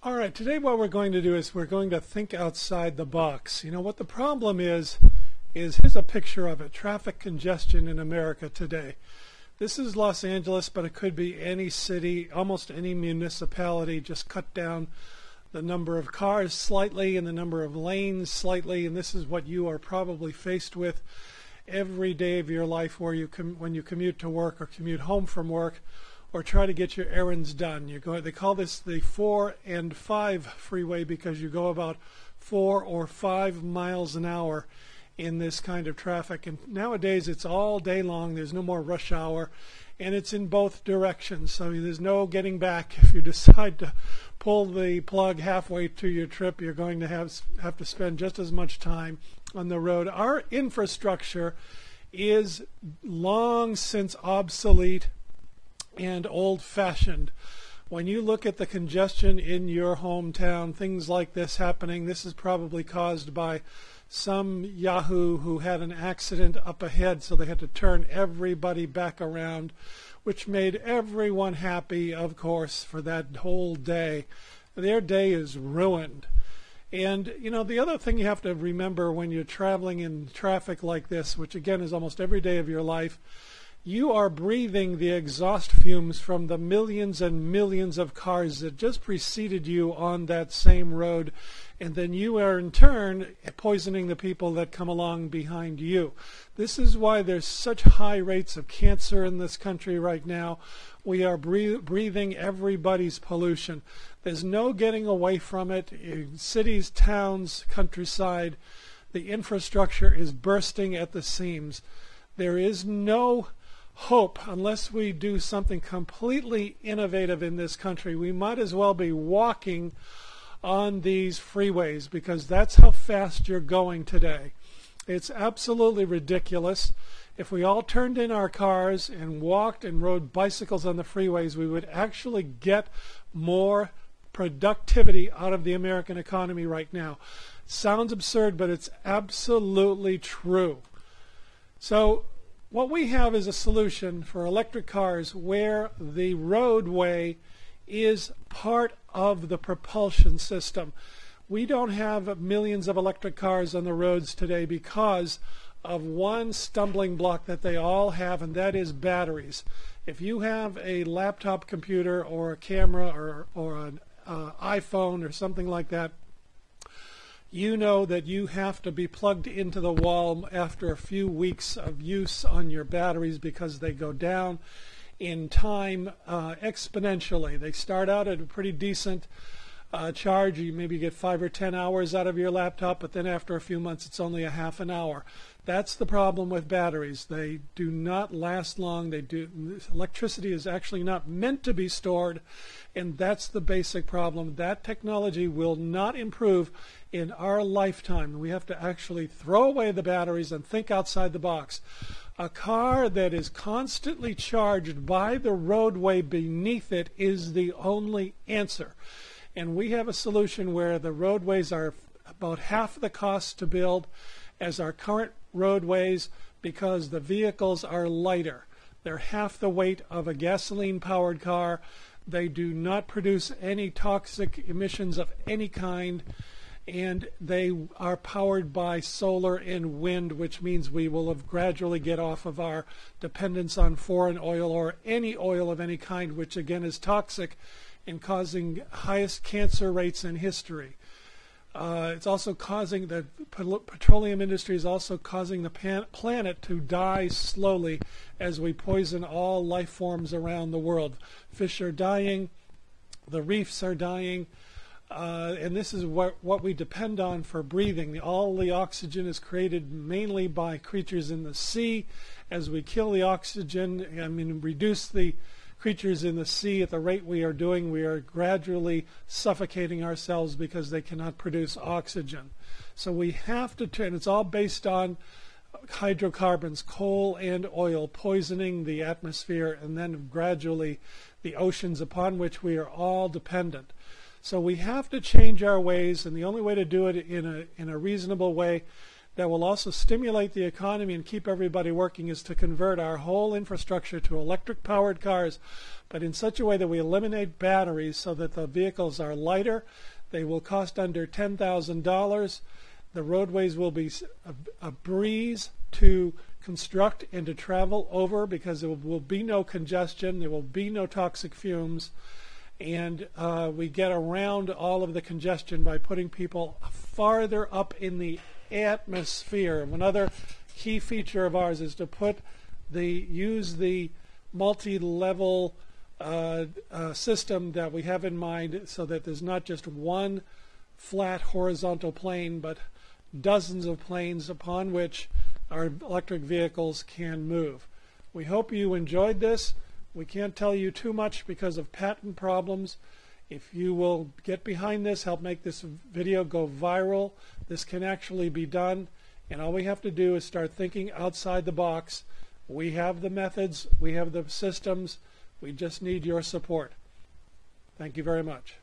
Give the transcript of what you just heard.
All right, today what we're going to do is we're going to think outside the box. You know what the problem is here's a picture of it, traffic congestion in America today. This is Los Angeles, but it could be any city, almost any municipality. Just cut down the number of cars slightly and the number of lanes slightly, and this is what you are probably faced with every day of your life where when you commute to work or commute home from work or try to get your errands done. They call this the 4 and 5 freeway because you go about 4 or 5 miles an hour in this kind of traffic. And nowadays it's all day long. There's no more rush hour, and it's in both directions. So there's no getting back. If you decide to pull the plug halfway to your trip, you're going to have to spend just as much time on the road. Our infrastructure is long since obsolete and old-fashioned. When you look at the congestion in your hometown, things like this happening, this is probably caused by some yahoo who had an accident up ahead, so they had to turn everybody back around, which made everyone happy, of course, for that whole day. Their day is ruined. And, you know, the other thing you have to remember when you're traveling in traffic like this, which again is almost every day of your life, you are breathing the exhaust fumes from the millions and millions of cars that just preceded you on that same road, and then you are in turn poisoning the people that come along behind you. This is why there's such high rates of cancer in this country right now. We are breathing everybody's pollution. There's no getting away from it. In cities, towns, countryside, the infrastructure is bursting at the seams. There is no hope unless we do something completely innovative in this country. We might as well be walking on these freeways because that's how fast you're going today. It's absolutely ridiculous. If we all turned in our cars and walked and rode bicycles on the freeways, we would actually get more productivity out of the American economy right now. Sounds absurd, but it's absolutely true. So what we have is a solution for electric cars where the roadway is part of the propulsion system. We don't have millions of electric cars on the roads today because of one stumbling block that they all have, and that is batteries. If you have a laptop computer or a camera or an iPhone or something like that, you know that you have to be plugged into the wall after a few weeks of use on your batteries because they go down in time exponentially. They start out at a pretty decent charge. You maybe get 5 or 10 hours out of your laptop, but then after a few months it's only a half an hour. That's the problem with batteries. They do not last long. Electricity is actually not meant to be stored, and that's the basic problem. That technology will not improve in our lifetime. We have to actually throw away the batteries and think outside the box. A car that is constantly charged by the roadway beneath it is the only answer. And we have a solution where the roadways are about half the cost to build as our current roadways because the vehicles are lighter. They're half the weight of a gasoline-powered car. They do not produce any toxic emissions of any kind, and they are powered by solar and wind, which means we will gradually get off of our dependence on foreign oil or any oil of any kind, which again is toxic and causing highest cancer rates in history. It's also causing the petroleum industry is also causing the planet to die slowly as we poison all life forms around the world. Fish are dying, the reefs are dying, and this is what we depend on for breathing. All the oxygen is created mainly by creatures in the sea. As we kill the oxygen, reduce the creatures in the sea at the rate we are doing, we are gradually suffocating ourselves because they cannot produce oxygen. So we have to turn, it's all based on hydrocarbons, coal and oil, poisoning the atmosphere and then gradually the oceans upon which we are all dependent. So we have to change our ways, and the only way to do it in a reasonable way that will also stimulate the economy and keep everybody working is to convert our whole infrastructure to electric powered cars, but in such a way that we eliminate batteries so that the vehicles are lighter. They will cost under $10,000. The roadways will be a breeze to construct and to travel over because there will be no congestion, there will be no toxic fumes, and we get around all of the congestion by putting people farther up in the atmosphere. Another key feature of ours is to use the multi-level system that we have in mind so that there's not just one flat horizontal plane but dozens of planes upon which our electric vehicles can move. We hope you enjoyed this. We can't tell you too much because of patent problems. If you will get behind this, help make this video go viral, this can actually be done, and all we have to do is start thinking outside the box. We have the methods, we have the systems, we just need your support. Thank you very much.